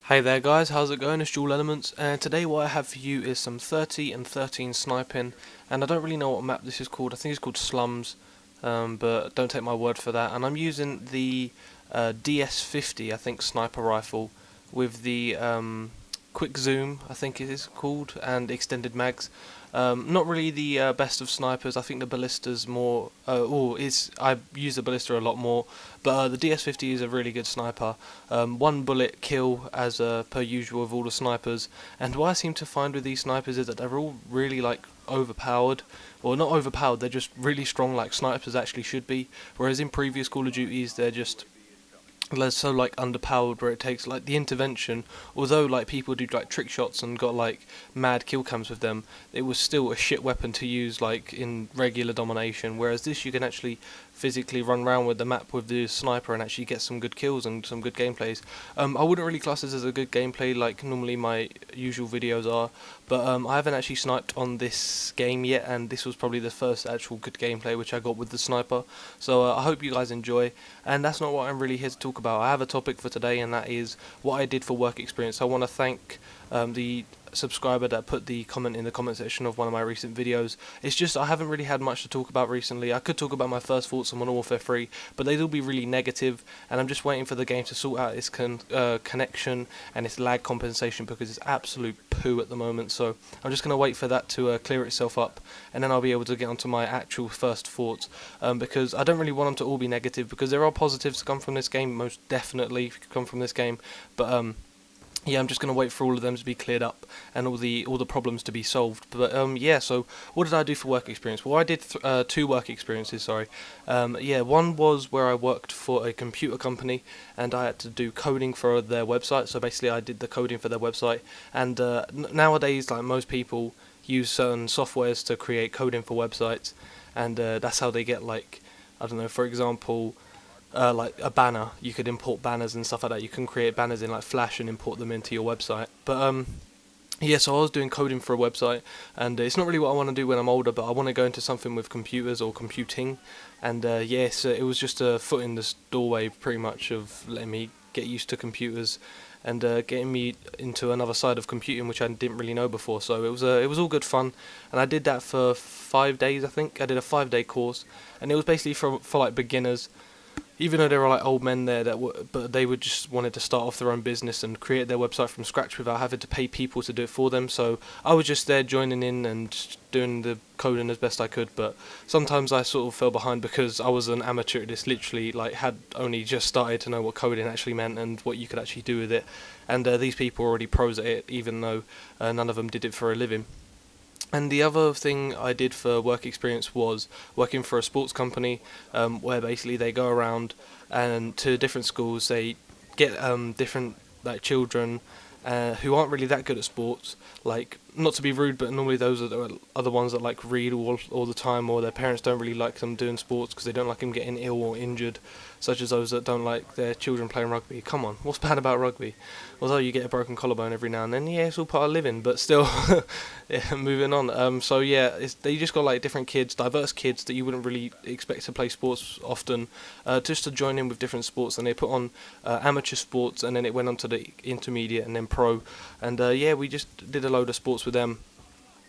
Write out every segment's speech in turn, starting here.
Hey there guys, how's it going? It's Dual Elements, and today what I have for you is some 30 and 13 sniping, and I don't really know what map this is called. I think it's called Slums, but don't take my word for that. And I'm using the DS50, I think, sniper rifle with the quick zoom, I think it is called, and extended mags. Not really the best of snipers. I think the ballista's more. I use the ballista a lot more, but the DS50 is a really good sniper. One bullet kill as per usual of all the snipers. And what I seem to find with these snipers is that they're all really like overpowered, or not overpowered. They're just really strong, like snipers actually should be. Whereas in previous Call of Duties, they're just so like underpowered, where it takes like the intervention, although like people do like trick shots and got like mad kill cams with them, it was still a shit weapon to use like in regular domination, whereas this you can actually physically run around with the map with the sniper and actually get some good kills and some good gameplays. I wouldn't really class this as a good gameplay like normally my usual videos are, but I haven't actually sniped on this game yet, and this was probably the first actual good gameplay which I got with the sniper. So I hope you guys enjoy, and that's not what I'm really here to talk about. I have a topic for today, and that is what I did for work experience. I want to thank the subscriber that put the comment in the comment section of one of my recent videos. It's just I haven't really had much to talk about recently. I could talk about my first thoughts on Modern Warfare 3, but they'd all be really negative, and I'm just waiting for the game to sort out its connection and its lag compensation, because it's absolute poo at the moment. So I'm just going to wait for that to clear itself up, and then I'll be able to get onto my actual first thoughts, because I don't really want them to all be negative, because there are positives to come from this game, most definitely come from this game, but yeah, I'm just going to wait for all of them to be cleared up and all the problems to be solved. But yeah, so what did I do for work experience? Well, I did two work experiences, sorry. Yeah, one was where I worked for a computer company, and I had to do coding for their website. So basically I did the coding for their website, and nowadays, like most people, use certain softwares to create coding for websites, and that's how they get, like, I don't know, for example, like a banner. You could import banners and stuff like that. You can create banners in like Flash and import them into your website. But yeah, so I was doing coding for a website, and it's not really what I want to do when I'm older, but I want to go into something with computers or computing. And yes, it was just a foot in this doorway, pretty much, of letting me get used to computers and getting me into another side of computing, which I didn't really know before. So it was all good fun, and I did that for 5 days. I think I did a 5-day course, and it was basically for like beginners. Even though there were like old men there but they would just wanted to start off their own business and create their website from scratch without having to pay people to do it for them. So I was just there joining in and doing the coding as best I could. But sometimes I sort of fell behind because I was an amateur at this. Literally, like, had only just started to know what coding actually meant and what you could actually do with it. And these people were already pros at it, even though none of them did it for a living. And the other thing I did for work experience was working for a sports company, where basically they go around and to different schools. They get different like children who aren't really that good at sports. Like, not to be rude, but normally those are the ones that like read all the time, or their parents don't really like them doing sports because they don't like them getting ill or injured, such as those that don't like their children playing rugby. Come on, what's bad about rugby? Although you get a broken collarbone every now and then, yeah, it's all part of living, but still. Yeah, moving on. So yeah, they just got like different kids, diverse kids that you wouldn't really expect to play sports often, just to join in with different sports, and they put on amateur sports, and then it went on to the intermediate and then pro, and yeah, we just did a load of sports with them.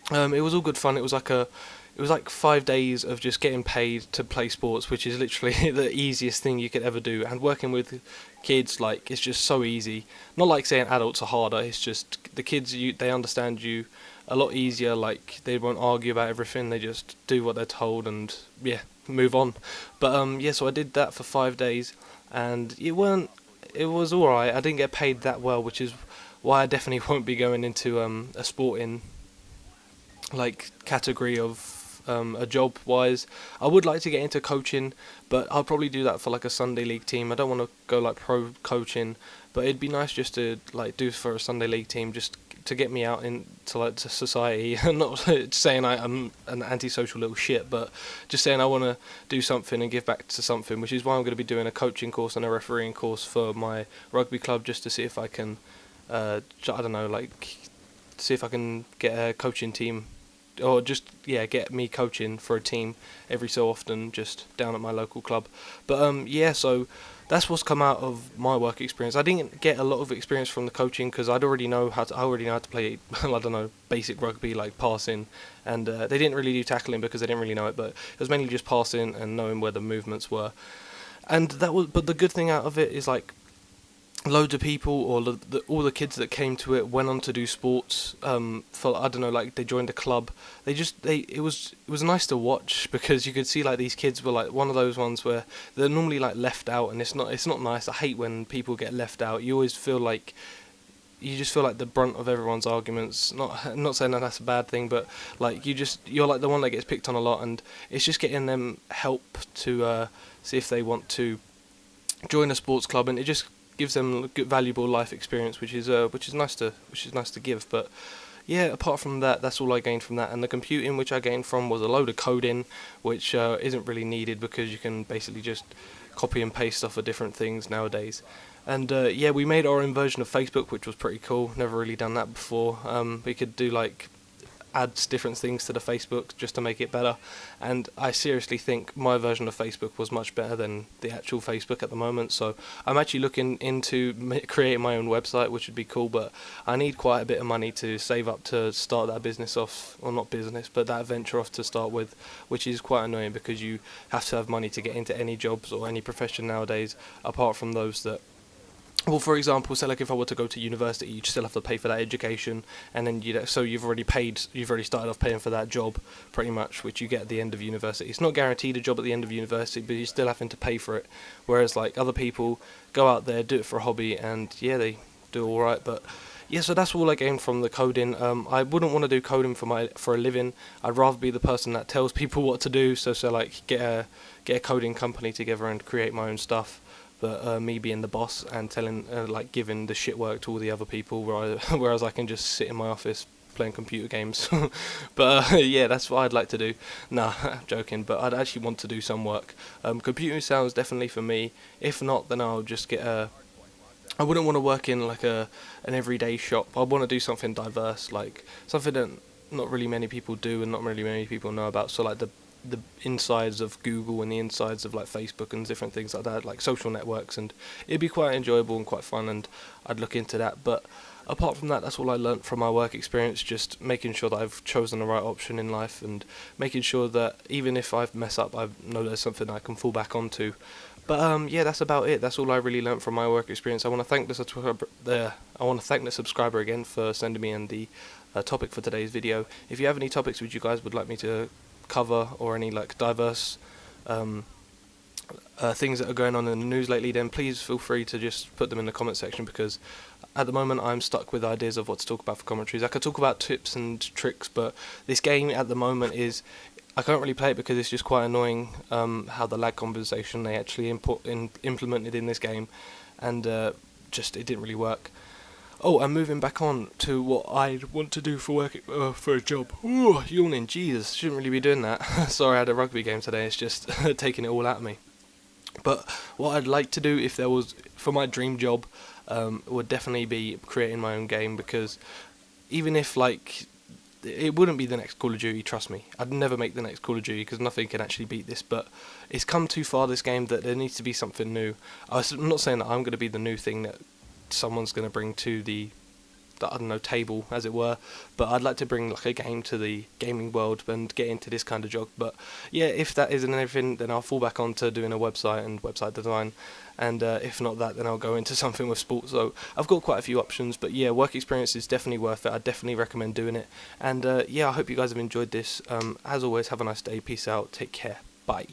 It was all good fun. It was like 5 days of just getting paid to play sports, which is literally the easiest thing you could ever do. And working with kids, like, it's just so easy. Not like saying adults are harder. It's just the kids, they understand you a lot easier. Like, they won't argue about everything. They just do what they're told and yeah, move on. But yeah, so I did that for 5 days, and it was alright. I didn't get paid that well, which is why I definitely won't be going into a sporting like category of a job wise. I would like to get into coaching, but I'll probably do that for like a Sunday league team. I don't want to go like pro coaching, but it'd be nice just to like do for a Sunday league team, just to get me out into like to society. I'm not saying I'm an antisocial little shit, but just saying I want to do something and give back to something, which is why I'm going to be doing a coaching course and a refereeing course for my rugby club, just to see if I can I don't know, like, see if I can get a coaching team, or just yeah, get me coaching for a team every so often, just down at my local club. But yeah, so that's what's come out of my work experience. I didn't get a lot of experience from the coaching because I already know how to play I don't know, basic rugby, like passing, and they didn't really do tackling because they didn't really know it, but it was mainly just passing and knowing where the movements were. And that was, but the good thing out of it is like loads of people, or all the kids that came to it went on to do sports. For I don't know, like they joined a club. It was nice to watch because you could see like these kids were like one of those ones where they're normally like left out, and it's not nice. I hate when people get left out. You just feel like the brunt of everyone's arguments. Not saying that that's a bad thing, but like you're like the one that gets picked on a lot, and it's just getting them help to see if they want to join a sports club, and it just gives them good, valuable life experience, which is nice to give. But yeah, apart from that, that's all I gained from that. And the computing which I gained from was a load of coding, which isn't really needed because you can basically just copy and paste stuff for different things nowadays. And yeah, we made our own version of Facebook, which was pretty cool. Never really done that before. We could do like adds different things to the Facebook just to make it better, and I seriously think my version of Facebook was much better than the actual Facebook at the moment. So I'm actually looking into creating my own website, which would be cool, but I need quite a bit of money to save up to start that business off, or not business, but that venture off to start with, which is quite annoying because you have to have money to get into any jobs or any profession nowadays, apart from those that, well, for example, say like if I were to go to university, you still have to pay for that education, and then so you've already started off paying for that job, pretty much, which you get at the end of university. It's not guaranteed a job at the end of university, but you're still having to pay for it. Whereas like other people go out there, do it for a hobby, and yeah, they do all right. But yeah, so that's all I gained from the coding. I wouldn't want to do coding for a living. I'd rather be the person that tells people what to do. So like get a coding company together and create my own stuff. But me being the boss and telling, like, giving the shit work to all the other people, whereas I can just sit in my office playing computer games. But yeah, that's what I'd like to do. Nah, I'm joking, but I'd actually want to do some work. Computing sounds definitely for me. If not, then I'll just get a. I wouldn't want to work in like an everyday shop. I want to do something diverse, like something that not really many people do and not really many people know about. So like the insides of Google and the insides of like Facebook and different things like that, like social networks, and it'd be quite enjoyable and quite fun, and I'd look into that. But apart from that, that's all I learnt from my work experience, just making sure that I've chosen the right option in life, and making sure that even if I mess up, I know there's something I can fall back onto. But yeah, that's about it. That's all I really learnt from my work experience. I want to thank the subscriber again for sending me in the topic for today's video. If you have any topics which you guys would like me to cover, or any like diverse things that are going on in the news lately, then please feel free to just put them in the comment section, because at the moment I'm stuck with ideas of what to talk about for commentaries. I could talk about tips and tricks, but this game at the moment I can't really play it because it's just quite annoying how the lag compensation they actually implemented in this game, and just it didn't really work. Oh, and moving back on to what I want to do for work, for a job. Ooh, yawning, Jesus, shouldn't really be doing that. Sorry, I had a rugby game today, it's just taking it all out of me. But what I'd like to do, if there was, for my dream job, would definitely be creating my own game, because even if, like, it wouldn't be the next Call of Duty, trust me. I'd never make the next Call of Duty, because nothing can actually beat this, but it's come too far, this game, that there needs to be something new. I'm not saying that I'm going to be the new thing that someone's going to bring to the I don't know, table, as it were, but I'd like to bring like a game to the gaming world and get into this kind of job. But yeah, if that isn't everything, then I'll fall back onto doing a website and website design, and if not that, then I'll go into something with sports. So I've got quite a few options, but yeah, work experience is definitely worth it. I definitely recommend doing it, and yeah, I hope you guys have enjoyed this. As always, have a nice day, peace out, take care, bye.